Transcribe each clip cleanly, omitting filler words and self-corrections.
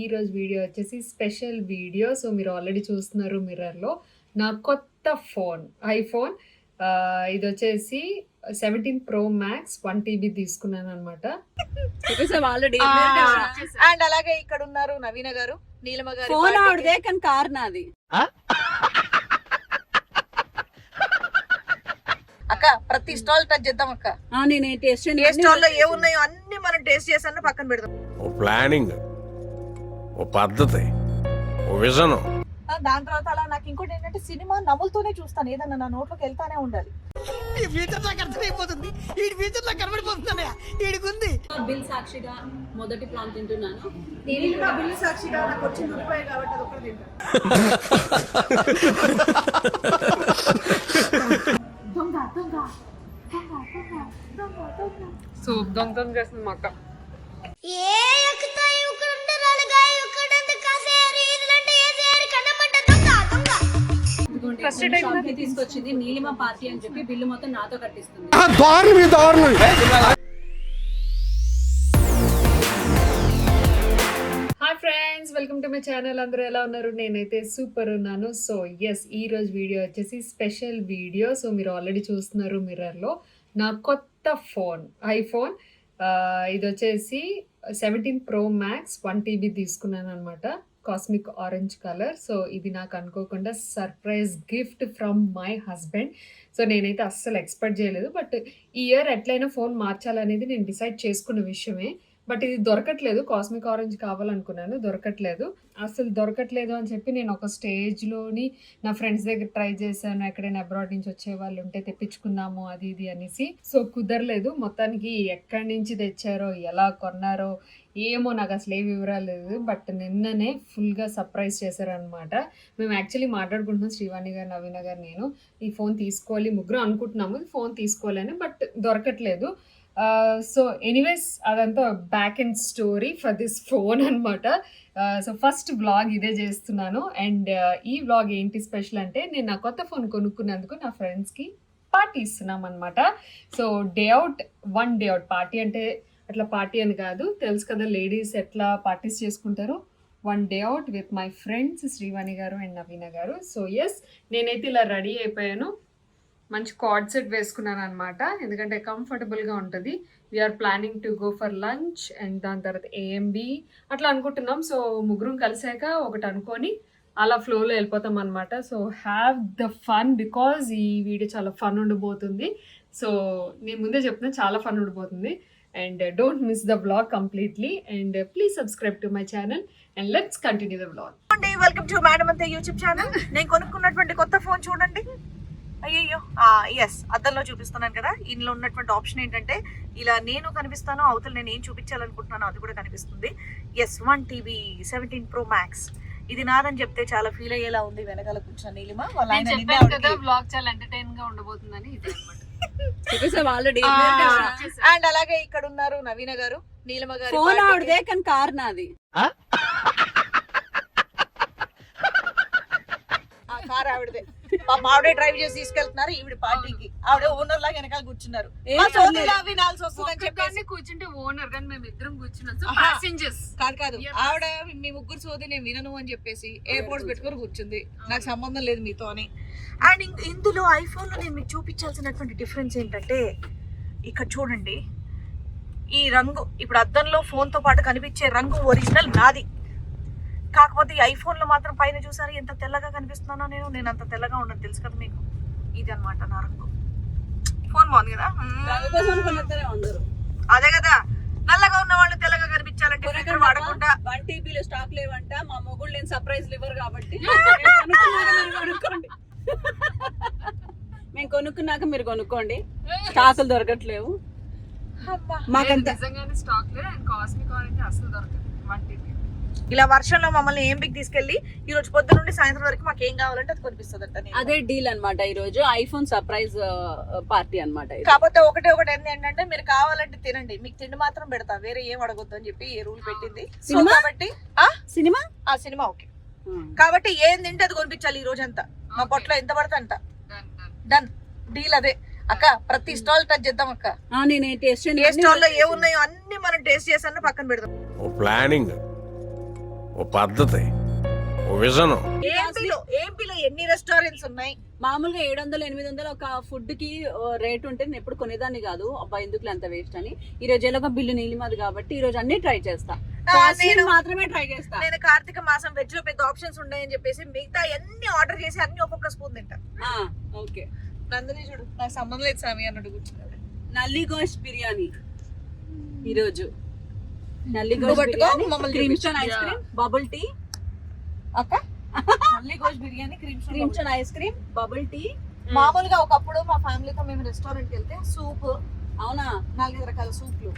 ఈ రోజు వీడియో వచ్చేసి స్పెషల్ వీడియో. సో మీరు ఆల్రెడీ చూస్తున్నారు మిర్రర్‌లో. నా కొత్త ఫోన్ ఐఫోన్ ఇది వచ్చేసి 17 ప్రో మ్యాక్స్ 1 టీబీ తీసుకున్నానన్నమాట. ఆల్రెడీ అండ్ అలాగే ఇక్కడ ఉన్నారు నవీన గారు, నీలమ గారు. ఫోన్ ఆవిడదే కానీ కార్ నాది. అక్క ప్రతి స్టాల్ టచ్ చేద్దాం అక్క. నేను టేస్ట్ ఏ స్టాల్ లో ఏ ఉన్నాయో అన్ని మనం టేస్ట్ చేసాను పక్కన పెడదాం. ఓ ప్లానింగ్, ఓ పద్ధతి, ఓ విజన్. దాని తర్వాత అలా నాకు ఇంకోటి ఏంటంటే సినిమా నవ్వులతోనే చూస్తాను, ఏదన్నా నా నోట్లోకి వెళ్తానే ఉండాలి. ఈ ఫ్యూచర్ నాకు అర్థమైపోతుంది, ఈ ఫ్యూచర్ నాకు కనబడిపోతుంది. ఈడికుంది బిల్ సాక్షిగా మొదటి ప్లాన్ తింటున్నాను. బిల్లు సాక్షిగా నాకు వచ్చిన రూపాయి కాబట్టి అది ఒకటి తింటాను. సో దొంగ చేస్తుంది మా అక్క. తీసుకొచ్చింది నీలిమ పార్టీ అని చెప్పి బిల్లు మొత్తం నాతో కట్టిస్తుంది. Hi friends, welcome to my channel. అందరూ ఎలా ఉన్నారు? నేనైతే సూపర్ ఉన్నాను. సో ఎస్, ఈ రోజు వీడియో వచ్చేసి స్పెషల్ వీడియో. సో మీరు ఆల్రెడీ చూస్తున్నారు మిర్రర్‌లో. నా కొత్త ఫోన్ ఐఫోన్ ఇది వచ్చేసి 17 ప్రో మ్యాక్స్ 1 టీబీ తీసుకున్నాను అనమాట. Cosmic orange colour. సో ఇది నాకు అనుకోకుండా surprise gift from my husband. So నేనైతే అస్సలు ఎక్స్పెక్ట్ చేయలేదు. బట్ ఈ ఇయర్ ఎట్లయినా ఫోన్ మార్చాలనేది నేను డిసైడ్ చేసుకున్న విషయమే. బట్ ఇది దొరకట్లేదు. కాస్మిక్ ఆరెంజ్ కావాలనుకున్నాను, దొరకట్లేదు. అసలు దొరకట్లేదు అని చెప్పి నేను ఒక స్టేజ్లోని నా ఫ్రెండ్స్ దగ్గర ట్రై చేశాను, ఎక్కడైనా అబ్రాడ్ నుంచి వచ్చే వాళ్ళు ఉంటే తెప్పించుకుందాము అది ఇది అనేసి. సో కుదరలేదు. మొత్తానికి ఎక్కడి నుంచి తెచ్చారో, ఎలా కొన్నారో ఏమో నాకు అసలు ఏ వివరాలు లేదు. బట్ నిన్ననే ఫుల్గా సర్ప్రైజ్ చేశారనమాట. మేము యాక్చువల్లీ మాట్లాడుకుంటున్నాం, శ్రీవాణి గారు, నవీన గారు, నేను ఈ ఫోన్ తీసుకోవాలి, ముగ్గురు అనుకుంటున్నాము ఫోన్ తీసుకోవాలని. బట్ దొరకట్లేదు. సో ఎనీవేస్ అదంతా back and story for this phone అనమాట. సో ఫస్ట్ వ్లాగ్ ఇదే చేస్తున్నాను. అండ్ ఈ వ్లాగ్ ఏంటి స్పెషల్ అంటే, నేను నా కొత్త ఫోన్ కొనుక్కున్నందుకు నా ఫ్రెండ్స్కి పార్టీ ఇస్తున్నాం అనమాట. So day out, 1 day out party. అంటే అట్లా పార్టీ అని కాదు, తెలుసు కదా లేడీస్ ఎట్లా పార్టీస్ చేసుకుంటారో. 1 day out with my friends Srivani గారు అండ్ నవీన గారు. సో ఎస్, నేనైతే ఇలా రెడీ అయిపోయాను. మంచి కార్డ్ సెట్ వేసుకున్నాను అనమాట, ఎందుకంటే కంఫర్టబుల్గా ఉంటుంది. We're planning to go for lunch and దాని తర్వాత ఏఎంబి అట్లా అనుకుంటున్నాం. సో ముగ్గురం కలిసాక ఒకటి అనుకొని అలా ఫ్లోలో వెళ్ళిపోతాం అనమాట. So have the fun, because ఈ వీడియో చాలా ఫన్ ఉండబోతుంది. సో నేను ముందే చెప్తున్నా, చాలా ఫన్ ఉండబోతుంది. And don't miss the vlog completely. And please subscribe to my channel and let's continue the vlog. Welcome to madam అంతే యూట్యూబ్ ఛానల్. నేను కొనుక్కున్నటువంటి కొత్త ఫోన్ చూడండి. అయ్యో ఎస్, అద్దంలో చూపిస్తున్నాను కదా. ఇందులో ఉన్నటువంటి ఆప్షన్ ఏంటంటే, ఇలా నేను కనిపిస్తాను, అవతల నేను ఏం చూపించాలనుకుంటున్నాను అది కూడా కనిపిస్తుంది. Yes, 1 TB 17 pro max. ఇది నాదని చెప్తే చాలా ఫీల్ అయ్యేలా ఉంది వెనకాల కూర్చున్న నీలిమ. వ్లాగ్ చాలా ఎంటర్టైన్ గా ఉండబోతుందని ఇది ఆల్రెడీ అండ్ అలాగే ఇక్కడ ఉన్నారు నవీన గారు, నీలిమ గారు. ఫోన్ ఆవిడదే కానీ కార్ నాది. కార్ ఆవిడదే. ఆవిడే డ్రైవ్ చేసి తీసుకెళ్తున్నారు ఈవిడ పార్టీకి. ఆవిడ ఓనర్ లాగా వెనకాల కూర్చున్నారు. వినాల్సి వస్తుందని చెప్పేసి కూర్చుంటే ఓనర్ కానీ మేము ఇద్దరం కూర్చున్నాం. సో ప్యాసింజర్స్ కాదు, ఆవిడ మీ ముగ్గురు సోది నేను వినను అని చెప్పేసి ఎయిర్పోర్ట్స్ పెట్టుకొని కూర్చుంది. నాకు సంబంధం లేదు మీతో అని. అండ్ ఇందులో ఐఫోన్ లో నేను మీకు చూపించాల్సినటువంటి డిఫరెన్స్ ఏంటంటే, ఇక్కడ చూడండి ఈ రంగు. ఇప్పుడు అద్దంలో ఫోన్ తో పాటు కనిపించే రంగు ఒరిజినల్ నాది. కాకపోతే ఈ ఐఫోన్ లో మాత్రం పైన చూసారు ఎంత తెల్లగా కనిపిస్తున్నానో. నేను అంత తెల్లగా ఉండదు, తెలుసు కదా మీకు. ఇది అనమాట నా రంగు. ఫోన్ బాగుంది కదా. అదే కదా, నల్లగా ఉన్న వాళ్ళు తెల్లగా కనిపించాలంటే వాడకుండా 1 టీబీలో స్టాక్ లేవంట. మా మొగుళ్ళు నేను సర్ప్రైజ్ లివర్ కాబట్టి మేము కొనుక్కున్నాక మీరు కొనుక్కోండి. స్టాకులు దొరకట్లేవు మాకంత. నిజంగానే స్టాక్ లేదు. అండ్ కాస్మిక్ ఆరెంజ్ అసలు దొరకదు 1 టీబీ. ఇలా వర్షంలో మమ్మల్ని ఏంబికి తీసుకెళ్లి ఈ రోజు పొద్దు నుండి సాయంత్రం వరకు మాకు ఏం కావాలంటే అది కొనిపిస్తుంది. అదే డీల్ అనమాట. ఈ రోజు ఐఫోన్ సర్ప్రైజ్ పార్టీ అనమాట. కాకపోతే ఒకటి ఏంటంటే, మీరు కావాలంటే తినండి, మీకు తిండి మాత్రం పెడతా, వేరే ఏం అడగొద్దు అని చెప్పి రూల్ పెట్టింది. కాబట్టి సినిమా ఓకే కాబట్టి ఏం తింటే అది కొనిపించాలి ఈ రోజంతా. మా పొట్లో ఎంత పడితే అంత. డన్ డీల్ అదే. అక్క ప్రతి స్టాల్ టచ్ చేద్దాం అక్క. ఏ స్టాల్ లో ఏ ఉన్నాయో అన్ని మనం టేస్ట్ చేసాను పక్కన పెడదాం. ఓ ప్లానింగ్, ఓ ఓ పద్ధతి, ఓ విజను. ఏపీలో ఎన్ని రెస్టారెంట్స్ ఉన్నాయి? మామూలుగా 700-800 ఒక ఫుడ్ కి రేట్ ఉంటే నేను ఎప్పుడు కొనేదాన్ని కాదు. అబ్బా ఎందుకు అంత వేస్ట్ అని. ఈ రోజు ఎలాగో బిల్లు నీలిమది కాబట్టి ఈ రోజు అన్ని ట్రై చేస్తా. నేను మాత్రమే ట్రై చేస్తా. నేను కార్తీక మాసం వెజ్ లో పెద్ద ఆప్షన్స్ ఉన్నాయని చెప్పేసి మిగతా అన్ని ఆర్డర్ చేసి అన్ని ఒక్కొక్క స్పూన్ తింటా. ఓకే, నందిని చూడు, నాకు సంబంధం లేదు స్వామి అన్నట్టు కూర్చున్నాడు. నల్లి గోష్ బిర్యానీ ఈరోజు. Nalli gosht biryani, Creamstone ice cream, bubble tea. అక్క nalli gosht biryani, Creamstone ice cream, bubble tea. మామూలుగా ఒకప్పుడు మా ఫ్యామిలీతో మేము రెస్టారెంట్ కి వెళ్తే సూప్, అవునా, 4 రకాల సూప్లు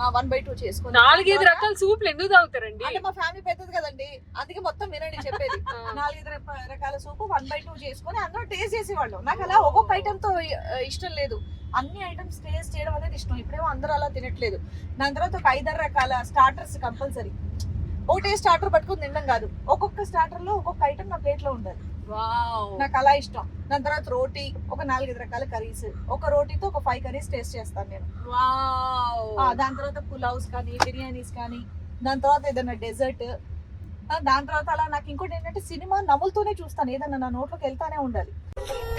1/2 చేసుకొని. 4-5 రకాల సూప్లు ఎందుకు తాగుతారండి? అంటే మా ఫ్యామిలీ పెద్దది కదండి, అందుకే మొత్తం వినండి చెప్పేది. 4-5 రకాల సూప్ 1/2 చేసుకొని అందరూ టేస్ట్ చేసేవాళ్ళు. నాకు అలా ఒక్కొక్క ఐటమ్ తో ఇష్టం లేదు, అన్ని ఐటమ్స్ టేస్ట్ చేయడం అనేది ఇష్టం. ఇప్పుడేమో అందరూ అలా తినట్లేదు. దాని తర్వాత ఒక 5-6 రకాల స్టార్టర్స్ కంపల్సరీ. ఒకటే స్టార్టర్ పట్టుకుని తినడం కాదు, ఒక్కొక్క స్టార్టర్ లో ఒక్కొక్క ఐటమ్ నా ప్లేట్ లో ఉండాలి. నాకు అలా ఇష్టం. దాని తర్వాత రోటీ, ఒక 4-5 రకాల కర్రీస్, ఒక రోటీతో ఒక 5 కర్రీస్ టేస్ట్ చేస్తాను నేను. దాని తర్వాత పులావ్స్ కానీ, బిర్యానీస్ కానీ, దాని తర్వాత ఏదైనా డెజర్ట్, దాని తర్వాత అలా నాకు ఇంకోటి ఏంటంటే సినిమా నవ్వులతోనే చూస్తాను. ఏదన్నా నా నోట్లోకి వెళ్తానే ఉండాలి.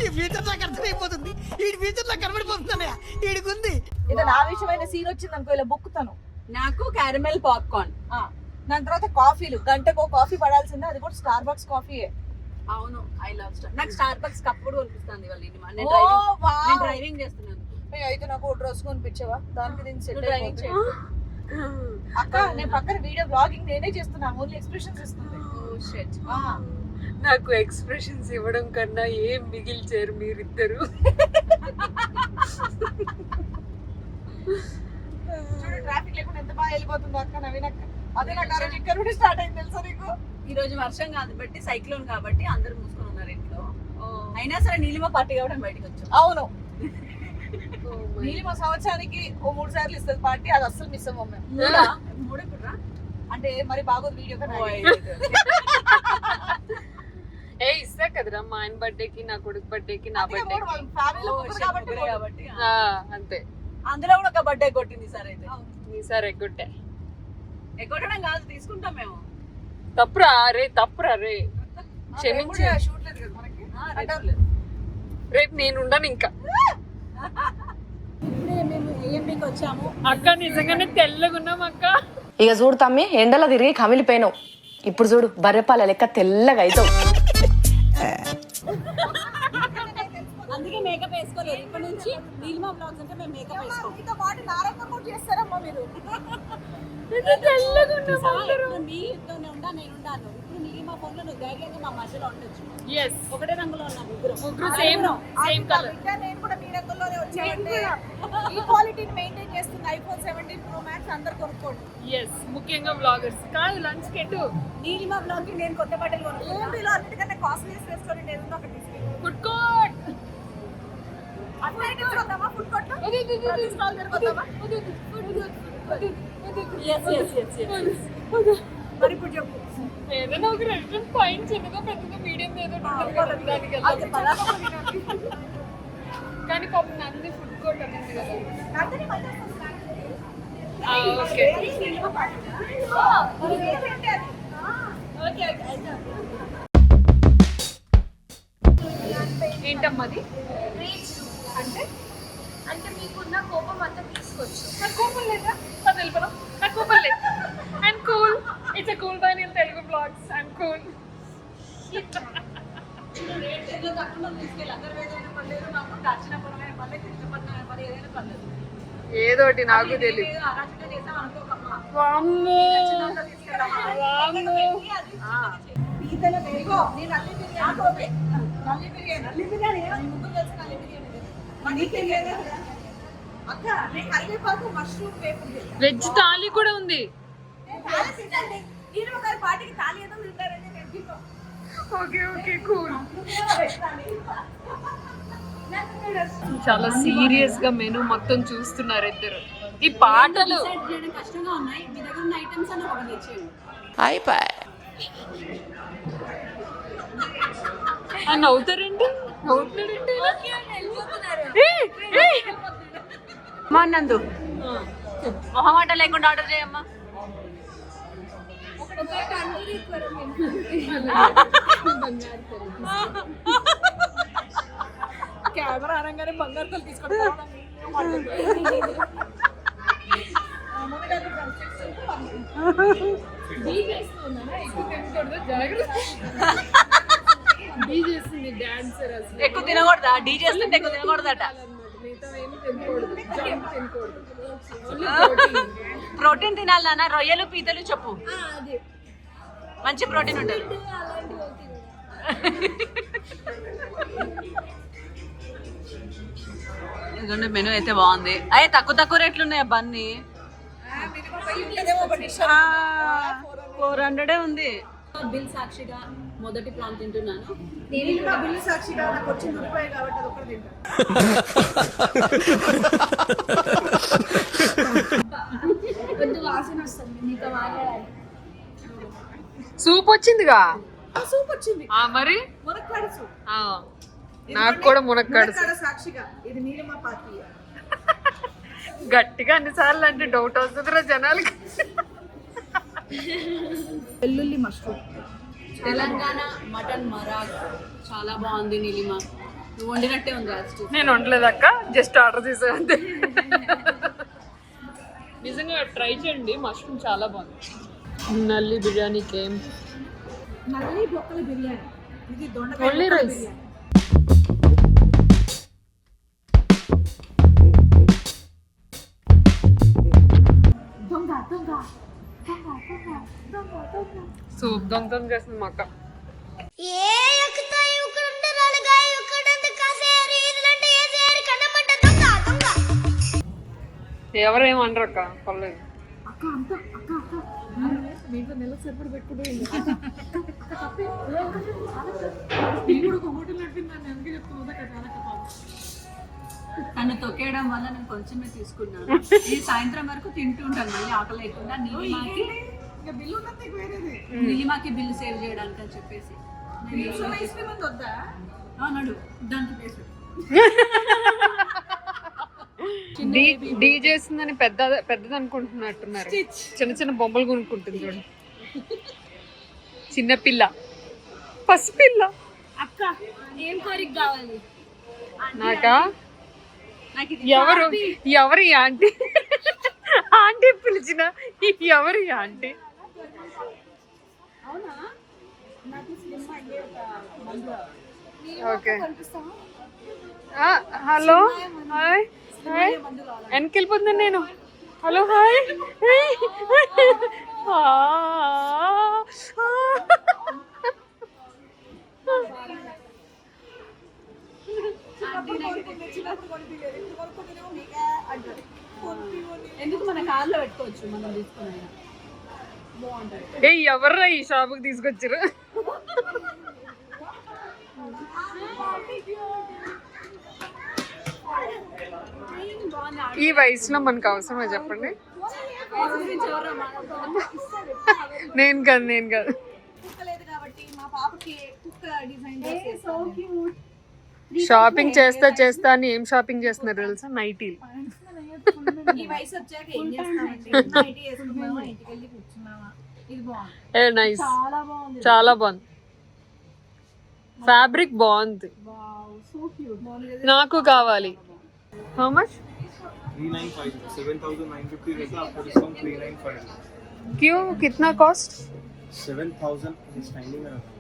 ఈ ఫ్యూచర్ నాకు అర్థమైపోతుంది, ఈ ఫ్యూచర్ నాకు కనబడిపోతుందన్నయ్య. ఈడికుంది ఏదైనా ఆవేశమైన సీన్ వచ్చింది అనుకో, ఇలా బుక్కుతాను. నాకు క్యారమెల్ పాప్కార్న్. దాని తర్వాత కాఫీలు, గంటకు కాఫీ పడాల్సిందే, అది కూడా స్టార్ బక్స్ కాఫీయే. అవును, ఐ లవ్ స్టార్. నాకు స్టార్ బక్స్ కప్ కూడా కొనిపిస్తుంది వాళ్ళ ఇంటి. నేను డ్రైవింగ్ చేస్తున్నాను. అయితే నాకు డ్రెస్ కొనిపించవా? దానికి నేను సెట్ డ్రైవింగ్ అక్క. నేను పక్కన వీడియో బ్లాగింగ్ నేనే చేస్తున్నాను, ఓన్లీ ఎక్స్ప్రెషన్స్ ఇస్తుంది. నాకు ఎక్స్ప్రెషన్స్ ఇవ్వడం కన్నా ఏం మిగిల్చారు మీరిద్దరు. చూడు ట్రాఫిక్ లేకుండా ఎంత బాగా వెళ్ళిపోతుందో అక్క, నవీనక్క. అదే నాకు ఆ రోజు ఇక్కడ నుండి స్టార్ట్ అయింది తెలుసా నీకు? ఈ రోజు వర్షం కాదు బట్టి, సైక్లోన్ కాబట్టి అందరూ మూసుకొని ఉన్నారు ఇంట్లో. అయినా సరే నీలిమ పార్టీ కాబట్టి బయటకు వచ్చాం. అవును, నీలిమ సంవత్సరానికి ఓ 3 సార్లు ఇస్తుంది పార్టీ, అది అస్సలు మిస్ అవ్వం మేము. 3 ఎప్పుడు అంటే మరి బాగోదు వీడియో కదా. ఇస్తా కదరా, మా ఆయన బర్త్డేకి, నా కొడుకు బర్త్డేకి, నా బర్త్డేకి కాబట్టి అంతే. అందులో కూడా ఒక బర్త్డే కొట్టింది సార్. అయితే ఈసారి ఎగ్గొట్టే. ఎగ్గొట్టడం కాదు, తీసుకుంటాం మేము. తప్పురా రే, తప్పురా రే, క్షమించు. షూట్ లేదు కదా మనకి. రేపు నేను ఉండను ఇంకా. ఇప్పుడే మేము ఏఎంబికి వచ్చాము. అక్క నిజంగానే తెల్లగా ఉన్నాం అక్క. ఇక చూడు తమ్మి, ఎండలో తిరిగి కమిలిపోయినావు. ఇప్పుడు చూడు బర్రెపాల లెక్క తెల్లగా అవుతావు. అందుకే మేకప్ వేసుకోలేదు. ఇప్పటి నుంచి నీలిమా బ్లాగ్స్ అంటే మేము మేకప్ వేసుకోవాలి. మీతో పాటు నారంగా కూడా చేస్తారమ్మా మీరు. మీతోనే ఉండా, నేను ఉండాను. ఇప్పుడు నీలిమా ఫోన్ లో నువ్వు ధైర్యంగా మా మధ్యలో ఉండొచ్చు. ఎస్, ఒకటే రంగులో ఉన్నాం ముగ్గురు. Same colour. నేను కూడా మీ రంగుల్లోనే వచ్చానంటే ఈ క్వాలిటీని మెయింటైన్ చేస్తుంది iPhone 17 Pro Max అందరు కొనుక్కోండి. ఎస్, ముఖ్యంగా వ్లాగర్స్. కాదు లంచ్ కెట్టు నీలిమా బ్లాగ్ కి నేను కొత్త బట్టలు కొనుక్కున్నాను. ఏపీలో అన్నిటికన్నా కాస్ట్లీయెస్ట్ రెస్టారెంట్ ఏదైనా ఒకటి ఫుడ్ కోర్ట్. అట్లా ఐటమ్స్ వద్దామా? ఫుడ్ కోర్ట్ లో ప్రతి స్టాల్ దగ్గర వద్దామా? మరి ఇప్పుడు చెప్పు, ఏదైనా ఒక రెస్టారెంట్ పాయింట్ చిన్నగా పెద్దగా మీడియం ఏదో ఉంటుంది దానికి కానీ పాపం నంది ఫుడ్ కోర్ట్ అనేది కదా. ఓకే ఏంటమ్మది అంటే? అంటే మీకున్న కోపం అంతా తీసుకోవచ్చు. నాకు కోపం లేదా? అది వెళ్ళిపోదాం. నాకు కోపం లేదు. I'm cool. It's a cool by Neel Telugu blogs. I'm cool. ఏదోటి నాకు తెలియదు. వెజ్ థాలీ కూడా ఉంది. Okay okay cool. చాలా సీరియస్ గా మెనూ మొత్తం చూస్తున్నారు ఇద్దరు. ఈ పాటలు కష్టంగా ఉన్నాయి. మీ దగ్గర ఉన్న ఐటమ్స్ అన్న ఒకటి తెచ్చేయండి. నవ్వుతారండి, నవ్వుతున్నారండి. మా నందు మొహమాట లేకుండా ఆర్డర్ చేయమ్మా. ఒక తందూరి కొరమేను. కెమెరా అనగానే బంగారు తల్లి తీసుకుంటాం. డీ చేస్తున్నానా? ఎక్కువ తినకూడదు, జాగ్రత్త. డీ చేస్తుంది డాన్సర్ అసలు. ఎక్కువ తినకూడదా? డీ చేస్తుంటే ఎక్కువ తినకూడదట. మిగతా ఏమి తినకూడదు, జంక్ తినకూడదు. Only protein. ప్రోటీన్ తినాలి నాన్న. రొయ్యలు పీతలు చెప్పు, అది మంచి ప్రోటీన్ ఉంటుంది. అలాంటివి అవుతుంది. ఎందుకంటే మెనూ అయితే బాగుంది. అయ్యే తక్కువ రేట్లు ఉన్నాయి బన్నీ. 400 ఉంది. బిల్ సాక్షిగా మొదటి ప్రాన్ తింటున్నాను. బిల్లు సాక్షిగా నాకు వచ్చింది రూపాయి కాబట్టి అది ఒకటి తింటాను. కొద్ది వాసన వస్తుంది నీకు వాడాలి. సూప్ వచ్చిందిగా. సూప్ వచ్చింది. మరి మునక్కాడ సూప్. నాకు కూడా మునక్కాడ మునక్కాడ సాక్షిగా ఇది నీలిమ పార్టీ. గట్టిగా అన్నిసార్లు అంటే డౌట్ వస్తుందిరా జనాలకి. వెల్లుల్లి మష్రూమ్. తెలంగాణ మటన్ మరాగ్ చాలా బాగుంది నీలిమ. నువ్వు వండినట్టే ఉంది. నేను వండలేదు అక్క, జస్ట్ ఆర్డర్ చేసాను అంతే. నిజంగా ట్రై చేయండి, మష్రూమ్ చాలా బాగుంది. నల్లి బిర్యానీకి ఏం నల్లి బొక్కల బిర్యానీ. ఇది ఓన్లీ దొండకాయ రైస్. బిర్యానీ. దొంగ దొంగ దొంగ దొంగ దొంగ దొంగ. సూప్ దొంగతం చేస్తుంది మా అక్క. ఏ ఎక్కుతాయి ఉక్కడుంటే రాలుగాయి ఉక్కడంత కాసేరి ఇదంటే ఏసేరి కన్నమంట దొంగ దొంగ. ఎవరేమనరు అక్క, పర్లేదు. అక్క అంత అక్క అక్క మీతో నెలకు సరిపడి పెట్టుకుంటే కూడా ఒక హోటల్ నడిపిందని అందుకే చెప్తున్నా కదా. నన్ను తొక్కేయడం వల్ల నేను కొంచెమే తీసుకున్నాను. ఈ సాయంత్రం వరకు తింటూ ఉంటాను మళ్ళీ ఆకలి లేకుండా. నీలిమాకి ఇక బిల్లు ఉన్నంత వేరేది. నీలిమాకి బిల్లు సేవ్ చేయడానికి అని చెప్పేసి ఐస్ క్రీమ్ అంత వద్దా? నడు దాంట్లో ప్లేస్. డీ చేస్తుందని పెద్దది అనుకుంటున్నట్టున్నారు. చిన్న చిన్న బొమ్మలు కొనుక్కుంటుంది చూడండి. చిన్నపిల్ల, పసిపిల్ల. అక్క ఏం కోరిక కావాలి? నాకా? ఎవరు ఈ ఆంటీ? ఆంటీ పిలిచిన ఎవరు ఈ aunty? Okay, hello hi hi. వెనక్కి వెళ్ళిపోతున్నాను నేను. Hello hi. ఎందుకు మన కార్లో పెట్టుకోవచ్చు, మనం తీసుకున్నా బాగుంటుంది. ఏ ఎవర్రా ఈ షాపుకి తీసుకొచ్చారు? ఈ వయసులో మనకు అవసరమా చెప్పండి? నేను కాదు. షాపింగ్ చేస్తా అని ఏం షాపింగ్ చేస్తున్నారు తెలుసా? నైటీలు. ఈ వయసు వచ్చాక ఏం చేస్తామండి? నైటీ వేసుకున్నామా, ఇంటికి వెళ్ళి కూర్చున్నామా. ఇది బాగుంది. ఏ నైస్, చాలా బాగుంది. ఫ్యాబ్రిక్ బాగుంది, నాకు కావాలి. How much? 395 7,950 रहता आपको डिस्काउंट 395 क्यों, कितना कॉस्ट? 7,000 स्टैंडिंग में रहता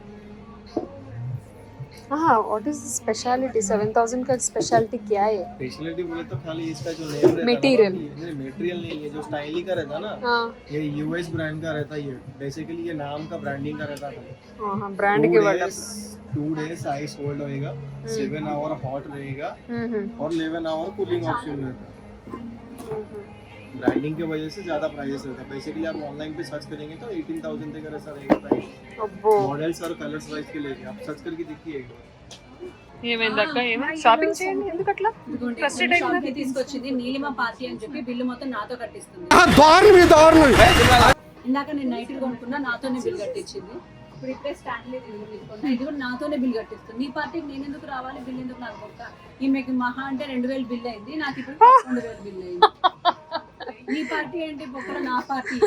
हाँ, व्हाट इज स्पेशलिटी? 7,000 का स्पेशलिटी क्या है? स्पेशलिटी बोले तो खाली इसका जो नेम रहता Material. है मटेरियल नहीं है, जो स्टाइली का रहता ना, हाँ ये यूएस ब्रांड का रहता है। ये बेसिकली ये नाम का ब्रांडिंग का रहता है। हाँ, ब्रांड के वर्ड. 2 days आइस होल्ड होएगा, 7 आवर हॉट रहेगा और 11 आवर कूलिंग ऑप्शन रहता है। ब्रांडिंग की वजह से ज्यादा प्राइस रहता है। बेसिकली आप ऑनलाइन पे सर्च करेंगे तो 18,000 तक ऐसा रहेगा प्राइस। अब्बो, मॉडल्स और कलर्स वाइज के लेके आप सर्च करके देखिए। ఏమైందక్క? ఏమైంది? షాపింగ్ చేయండి, ఎందుకు అట్లా ఫ్రస్ట్రేట్ షాప్కి అయిపోయింది? తీసుకొచ్చింది నీలిమ పార్టీ అని చెప్పి బిల్లు మొత్తం నాతో కట్టిస్తుంది. ఇందాక నేను నైట్లు కొనుక్కున్నా, నాతోనే బిల్ కట్టించింది. ఇప్పుడు ఇప్పుడే స్టాండ్లీ తీసుకున్నా, ఇది కూడా నాతోనే బిల్ కట్టిస్తుంది. నీ పార్టీకి నేను ఎందుకు రావాలి, బిల్ ఎందుకు నాకు కొట్టా? ఈమెకి మహా అంటే 2,000 బిల్ అయింది, నాకు ఇప్పుడు 2,000 బిల్ అయింది. నీ పార్టీ అంటే బొక్కల నా పార్టీ.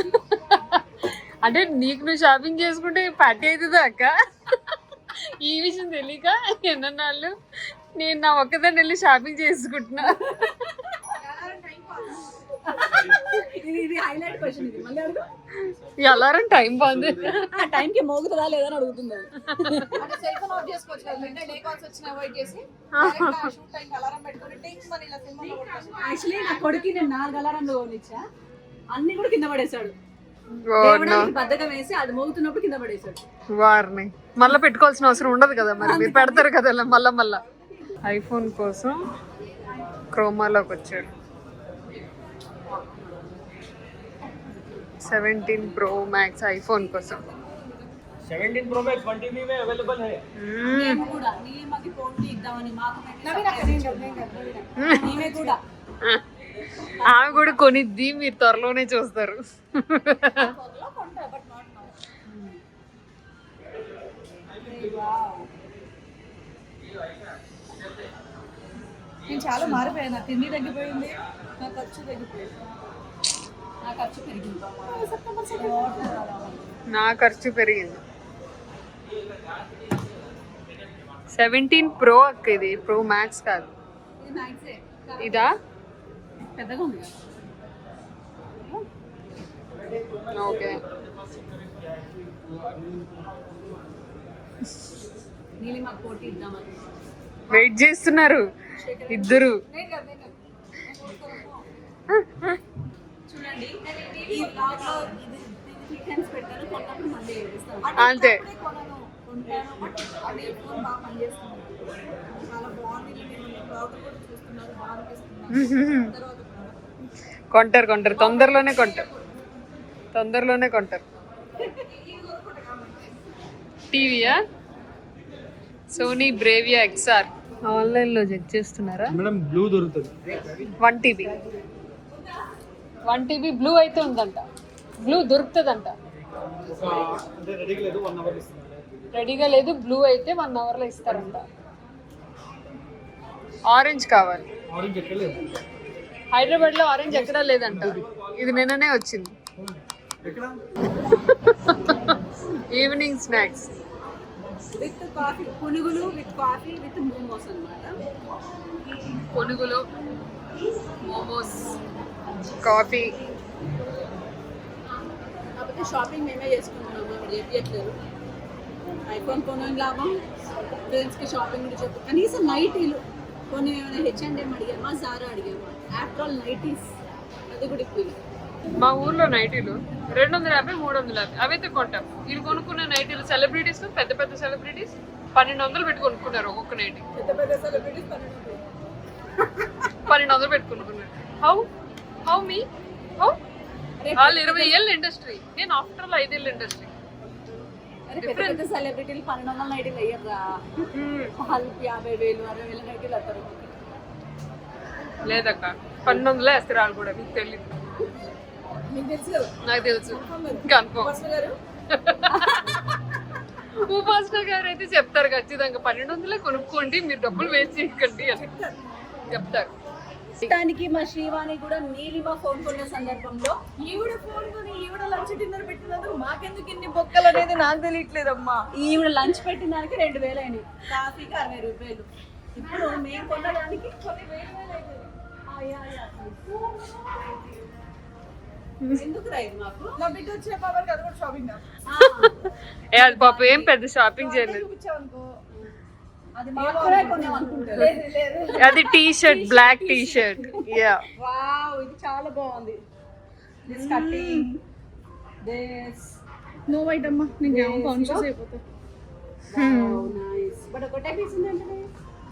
అంటే నీకు నువ్వు షాపింగ్ చేసుకుంటే పార్టీ అవుతుందా అక్క? ఈ విషయం తెలియక ఎన్నాళ్ళు నేను నా ఒక్కదాన్ని వెళ్ళి షాపింగ్ చేసుకుంటున్నా. ఇది హైలైట్ క్వశ్చన్. ఇది మళ్ళీ అడుగు. ఈ అలారం టైం బాగుంది. ఆ టైంకి మోగుతుందా లేదా అని అడుగుతుంది. సెల్ ఫోన్ ఆఫ్ చేసుకోవచ్చు కదా, డే కాల్స్ వచ్చిన అవాయిడ్ చేసి షూట్ టైం అలారం పెట్టుకొని టింగ్ మన ఇలా సినిమాలో కొడతాను. యాక్చువల్లీ నా కొడుకు నేను 4 అలారంలు కొనిచ్చా, అన్ని కూడా కింద పడేశాడు. లేవడానికి బద్ధకం వేసి అది మోగుతున్నప్పుడు కింద పడేశాడు. వారిని మళ్ళీ పెట్టుకోవాల్సిన అవసరం ఉండదు కదా, మరి మీరు పెడతారు కదా మళ్ళా. ఐఫోన్ కోసం క్రోమాలోకి వచ్చాడు. 17 Pro Max ఐఫోన్ కోసం. 17 Pro Max 1 TB में अवेलेबल है. మేము కూడా నీలిమకి పోటీ ఇద్దామని మాకు మేమే కూడా ఆమె కూడా కొనిద్ది, మీరు త్వరలోనే చూస్తారు. నేను చాలా మారిపోయాను, నా తిండి తగ్గిపోయింది, నా ఖర్చు తగ్గిపోయింది, నా ఖర్చు పెరిగింది. నా ఖర్చు పెరిగింది. 17 Pro అక్క, ఇది Pro Max కాదు. ఇది మ్యాక్సే ఇదా పెద్దగా ఉంది కదా. ఓకే. నీలిమకి పోటీ ఇద్దామని వెయిట్ చేస్తున్నారు ఇద్దరు. చూడండి, ఈ బ్లాగ్ లో ఇది ఫ్రీక్వెన్స్ పెట్టారు, కొన్నప్పుడు మళ్ళీ ఏడుస్తాను. అంతే. కొంటాను బట్ అది ఫోన్ బాగా పనిచేస్తుంది, చాలా బాగుంది. నేను బ్లాగ్ కూడా చూస్తున్నారు, బాగా అనిపిస్తున్నారు. తర్వాత కొంటారు తొందరలోనే కొంటారు. టీవీయా? సోనీ బ్రేవియా XR ఆన్లైన్లో చెక్ చేస్తున్నారా? మేడం బ్లూ దొరుకుతుంది. 1 TB బ్లూ అయితే ఉందంట. బ్లూ దొరుకుతుందంట. అంటే రెడీగా లేదు, 1 అవర్ ఇస్తున్నారు. రెడీగా లేదు, బ్లూ అయితే 1 అవర్లో ఇస్తారంట. ఆరెంజ్ కావాలి. ఆరెంజ్ ఎక్కడ లేదు. హైదరాబాద్లో ఆరెంజ్ ఎక్కడా లేదంట. ఇది నిన్ననే వచ్చింది. ఎక్కడ? ఈవినింగ్ స్నాక్స్ విత్ కాఫీ, పునుగులు విత్ కాఫీ విత్ మోమోస్ అన్నమాట. పునుగులు, మోమోస్, కాఫీ. కాకపోతే షాపింగ్ మేమే చేసుకుంటున్నాము, అక్కడ చెప్పట్లేదు. ఐఫోన్ కొనే లాభం, ఫ్రెండ్స్కి షాపింగ్ కూడా చెప్పు. కనీసం నైటీలు కొన్ని H&M అడిగామా, జారా అడిగామా, ఆఫ్టర్ ఆల్ నైటీస్ అది కూడా ఎక్కువ. మా ఊర్లో నైటీలు 250, 350 అవైతే కొంటాం. వీళ్ళు కొనుక్కున్న నైటీలు సెలబ్రిటీస్, పెద్ద పెద్ద సెలబ్రిటీస్ 1200 పెట్టి కొనుక్కున్నారు ఒక్కొక్క నైటీ. పెద్ద సెలబ్రిటీస్ 1200 పెట్టి కొనుక్కున్నారు. హౌ మీ వాళ్ళు 20 ఏళ్ళ ఇండస్ట్రీ, నేను ఆఫ్టర్ ఆల్ 5 ఏళ్ళ ఇండస్ట్రీ. అరే పెద్ద పెద్ద సెలబ్రిటీలు 1200 నైటీలు అయ్యారా? వాళ్ళు 50,000, 60,000 నైటీలు వస్తారు. లేదక్క, 1200 వేస్తారు వాళ్ళు కూడా. మీకు తెలియదు, మీకు తెలుసు కదా. నాకు తెలుసు కన్ఫర్మ్. గారు ఉపాసన గారు అయితే చెప్తారు ఖచ్చితంగా 1200 కొనుక్కోండి, మీరు డబ్బులు వేస్ట్ చేయకండి అని చెప్తారు. దానికి మా శ్రీవాణి కూడా నీలిమ ఫోన్ కొన్న సందర్భంలో ఈవిడ ఫోన్ కొని ఈవిడ లంచ్ డిన్నర్ పెట్టినందుకు మాకెందుకు ఇన్ని బొక్కలు అనేది నాకు తెలియట్లేదమ్మా. ఈవిడ లంచ్ పెట్టిన దానికి 2,000 అయినాయి, కాఫీకి 60 రూపాయలు. ఇప్పుడు మేము కొన్నదానికి కొన్ని వేలు అవుతుంది. ఎందుకు రైతు మాకు నా బిడ్డ వచ్చిన పాపకి అది కూడా షాపింగ్ ఏ అది పాప ఏం పెద్ద షాపింగ్ చేయలేదు. చూపించావనుకో అది మాత్రమే కొన్నాం అనుకుంటారు. అది T-shirt, black T-shirt. Yeah, wow, ఇది చాలా బాగుంది. This cutting, this no white అమ్మా, నేను కాన్షియస్ అయిపోతా. నైస్. బట్ ఒకటే పీస్ ఉందంటే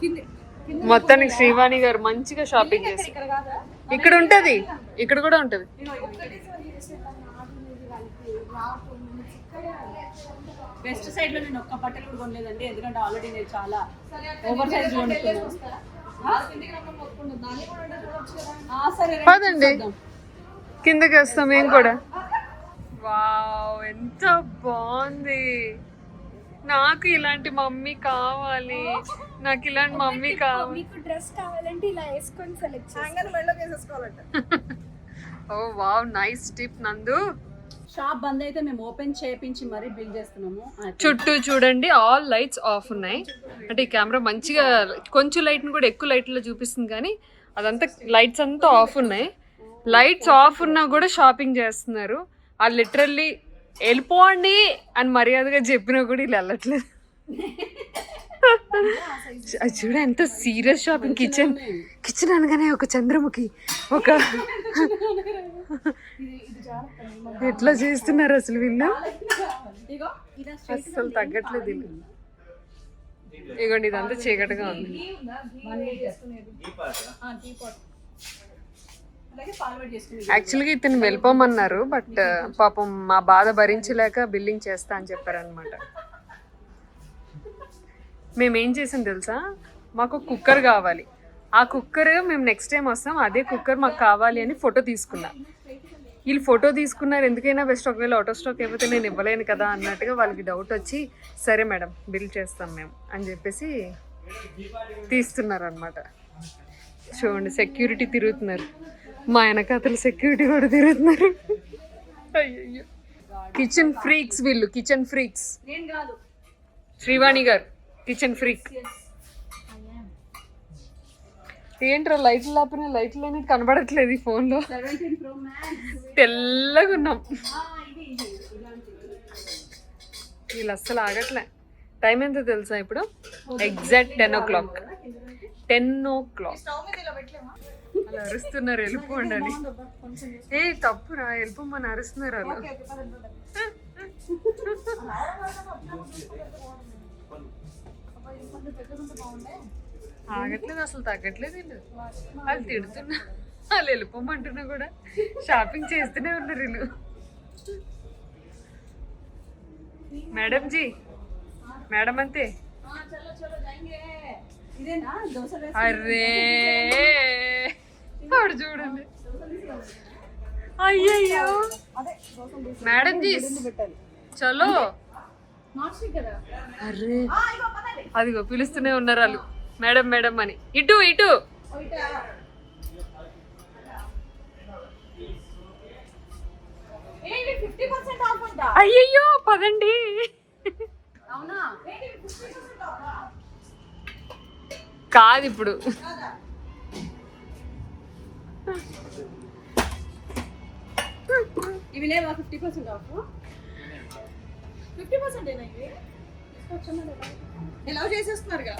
కింది మొత్తానికి శ్రీవాణి గారు మంచిగా షాపింగ్ చేస్తారు. ఇక్కడ కాదా? ఇక్కడ ఉంటది, ఇక్కడ కూడా ఉంటది. వెస్ట్ సైడ్ లో నేను ఒక్క బట్టలు కూడా కొనలేదండి, ఎందుకంటే ఆల్రెడీ నేను చాలా ఓవర్ సైజ్ కొనుక్కున్నాను. సరే పదండి కిందకి వస్తాం మేము కూడా. వావ్, ఎంత బాగుంది. నాకు ఇలాంటి మమ్మీ కావాలి, నాకు ఇలాంటి మమ్మీ కావాలి. మీకు డ్రెస్ కావాలంటే ఇలా వేసుకొని సెలెక్ట్ హ్యాంగర్ మెడలోకి వేసేసుకోవాలంట. ఓ వావ్, నైస్ టిప్ నందు. షాప్ బంద్ అయితే మేము ఓపెన్ చేయించి మరీ బిల్ చేస్తున్నాము. చుట్టూ చూడండి ఆల్ లైట్స్ ఆఫ్ ఉన్నాయి. అంటే ఈ కెమెరా మంచిగా కొంచెం లైట్ని కూడా ఎక్కువ లైట్లో చూపిస్తుంది, కానీ అదంతా లైట్స్ అంతా ఆఫ్ ఉన్నాయి. లైట్స్ ఆఫ్ ఉన్నా కూడా షాపింగ్ చేస్తున్నారు. అది లిటరల్లీ వెళ్ళిపోండి అని మర్యాదగా చెప్పినా కూడా వీళ్ళు వెళ్ళట్లేదు. అది చూడ ఎంత సీరియస్ షాపింగ్. కిచెన్ అనగానే ఒక చంద్రముఖి ఒక ఎట్లా చేస్తున్నారు అసలు వీళ్ళు, అసలు తగ్గట్లేదు వీళ్ళు. ఇగోండి ఇదంతా చీకటిగా ఉంది. యాక్చువల్గా ఇతను వెళ్ళిపోమన్నారు, బట్ పాపం మా బాధ భరించలేక బిల్లింగ్ చేస్తా అని చెప్పారనమాట. మేమేం చేసాం తెలుసా, మాకు కుక్కర్ కావాలి. ఆ కుక్కర్ మేము నెక్స్ట్ టైం వస్తాం, అదే కుక్కర్ మాకు కావాలి అని ఫోటో తీసుకున్నా. వీళ్ళు ఫోటో తీసుకున్నారు, ఎందుకైనా బెస్ట్, ఒకవేళ అవుట్ ఆఫ్ స్టాక్ అయిపోతే నేను ఇవ్వలేను కదా అన్నట్టుగా వాళ్ళకి డౌట్ వచ్చి, సరే మేడం బిల్ చేస్తాం మేము అని చెప్పేసి తీస్తున్నారు అనమాట. చూడండి సెక్యూరిటీ తిరుగుతున్నారు, మా వెనకాతలు సెక్యూరిటీ కూడా తిరుగుతున్నారు. అయ్యో కిచెన్ ఫ్రీక్స్ వీళ్ళు, కిచెన్ ఫ్రీక్స్. శ్రీవాణి గారు కిచెన్ ఫ్రీక్. ఏంట్రా లైట్లు లేకపోయినా లైట్లు అనేది కనబడట్లేదు ఈ ఫోన్లో. తెల్లగా ఉన్నాం. వీళ్ళు అస్సలు ఆగట్లే. టైం ఎంత తెలుసా ఇప్పుడు? Exact 10 o'clock. 10 o'clock. అలా అరుస్తున్నారు వెళ్ళిపోండి అని. ఏ తప్పురా, వెళ్ళిపోమని అరుస్తున్నారు వాళ్ళు. ఆగట్లేదు అసలు, తగ్గట్లేదు వీళ్ళు. వాళ్ళు తిడుతున్నా, వాళ్ళు వెళ్ళిపోమంటున్నా కూడా షాపింగ్ చేస్తూనే ఉన్నారు వీళ్ళు. మేడం జీ, మేడం అంతే. అరే ఆడు చూడండి, అయ్యయ్యో మేడం జీ చలో. అరే అదిగో పిలుస్తూనే ఉన్నారు వాళ్ళు, మేడం మేడం అని. ఇటు ఇటు అయ్యయ్యో పదండి. కాదు ఇప్పుడు ఇవి లేవా 50% ఆఫ్? 50% ఏనా ఇవి? ఎలా చేసేస్తున్నారుగా.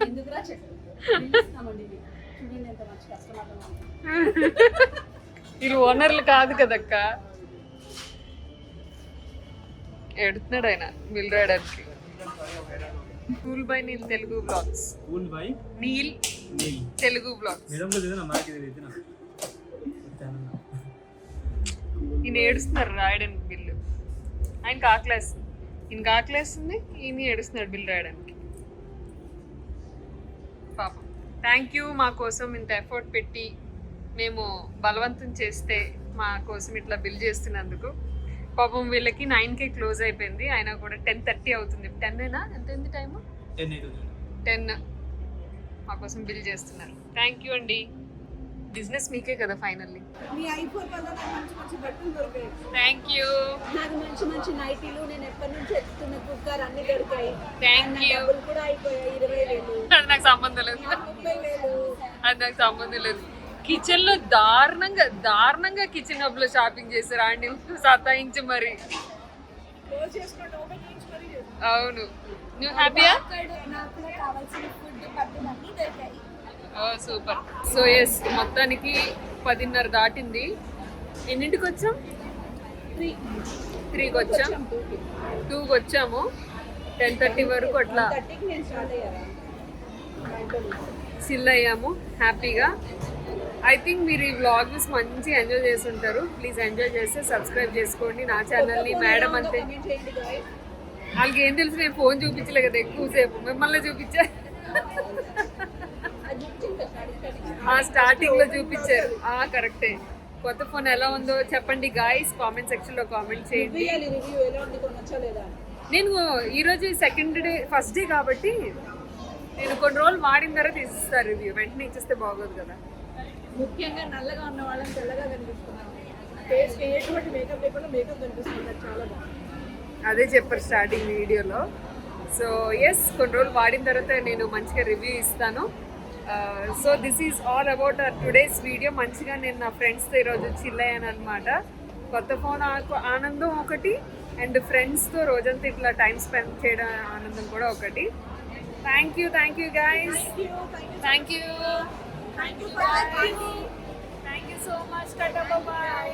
ఎందుకురా చెప్పండి, చూడండి ఎంత మంచి కస్టమర్. వీళ్ళు ఓనర్లు కాదు కదక్క. ఎడుతున్నాడు ఆయన బిల్ రాయడానికి. Cool by Neel Telugu blogs. Neel Telugu blogs. ఈయన ఏడుస్తున్నారు రాయడానికి బిల్లు. ఆయనకి ఆకలేస్తుంది, ఈయనకి ఆకలేస్తుంది, ఈయన ఏడుస్తున్నాడు బిల్ రాయడానికి. పాపం. థ్యాంక్ యూ మా కోసం ఇంత ఎఫర్ట్ పెట్టి మేము బలవంతం చేస్తే మా కోసం ఇట్లా బిల్ చేస్తున్నందుకు. పాపం వీళ్ళకి 9కే క్లోజ్ అయిపోయింది, అయినా కూడా 10:30 అవుతుంది. 10 ఎంత ఉంది టైము? 10 మా కోసం బిల్ చేస్తున్నారు. థ్యాంక్ యూ అండి. బిజినెస్ మీకే కదా ఫైనల్లీ. మీ ఐఫోన్ వల్ల నాకు మంచి మంచి బట్టలు దొరికాయి. Thank you. నాకు మంచి మంచి నైటీలు, నేను ఎప్పటి నుంచి ఎత్తుతున్న కుక్కర్ అన్ని దొరికాయి. Thank you. డబ్బులు కూడా అయిపోయాయి 20,000. అది నాకు సంబంధం లేదు, 30,000. అది నాకు సంబంధం లేదు. కిచెన్ లో దారుణంగా కిచెన్ హబ్ లో షాపింగ్ చేశారు అండి, సతాయించి మరి. అవును. నువ్వు హ్యాపీయా? ఓ సూపర్. సో ఎస్, మొత్తానికి 10:30 దాటింది. ఎన్నింటికి వచ్చాం? 3కి వచ్చాం, 2కి వచ్చాము. 10:30 వరకు అట్లా చిల్ అయ్యాము హ్యాపీగా. ఐ థింక్ మీరు ఈ వ్లాగ్స్ మంచి ఎంజాయ్ చేసి ఉంటారు. ప్లీజ్ ఎంజాయ్ చేస్తే సబ్స్క్రైబ్ చేసుకోండి నా ఛానల్ని. మేడం అంతే, వాళ్ళకి ఏం తెలుసు, నేను ఫోన్ చూపించలే కదా ఎక్కువసేపు, మిమ్మల్ని చూపించా. స్టార్టింగ్ లో చూపించారు. కరెక్టే. కొత్త ఫోన్ ఎలా ఉందో చెప్పండి గాయ్స్, కామెంట్ సెక్షన్ లో కామెంట్ చేయండి. నేను ఈరోజు సెకండ్ డే, ఫస్ట్ డే కాబట్టి నేను కొన్ని రోజులు వాడిన తర్వాత ఇస్తారు రివ్యూ, వెంటనే ఇచ్చేస్తే బాగోదు కదా. ముఖ్యంగా నల్లగా ఉన్న వాళ్ళని తెల్లగా కనిపిస్తున్నాం. ఫేస్కి ఎటువంటి మేకప్ లేకుండా మేకప్ కనిపిస్తుంది, చాలా బాగుంది. అదే చెప్పారు స్టార్టింగ్ వీడియోలో. సో ఎస్, కొన్ని రోజులు వాడిన తర్వాత నేను మంచిగా రివ్యూ ఇస్తాను. So this is all about today's video. మంచిగా నేను నా ఫ్రెండ్స్తో ఈరోజు చిల్ అయ్యాను అనమాట. కొత్త ఫోన్ ఆనందం ఒకటి, అండ్ ఫ్రెండ్స్తో రోజంతా ఇట్లా టైం స్పెండ్ చేయడం ఆనందం కూడా ఒకటి. Thank you guys, thank you so much. Tata, bye.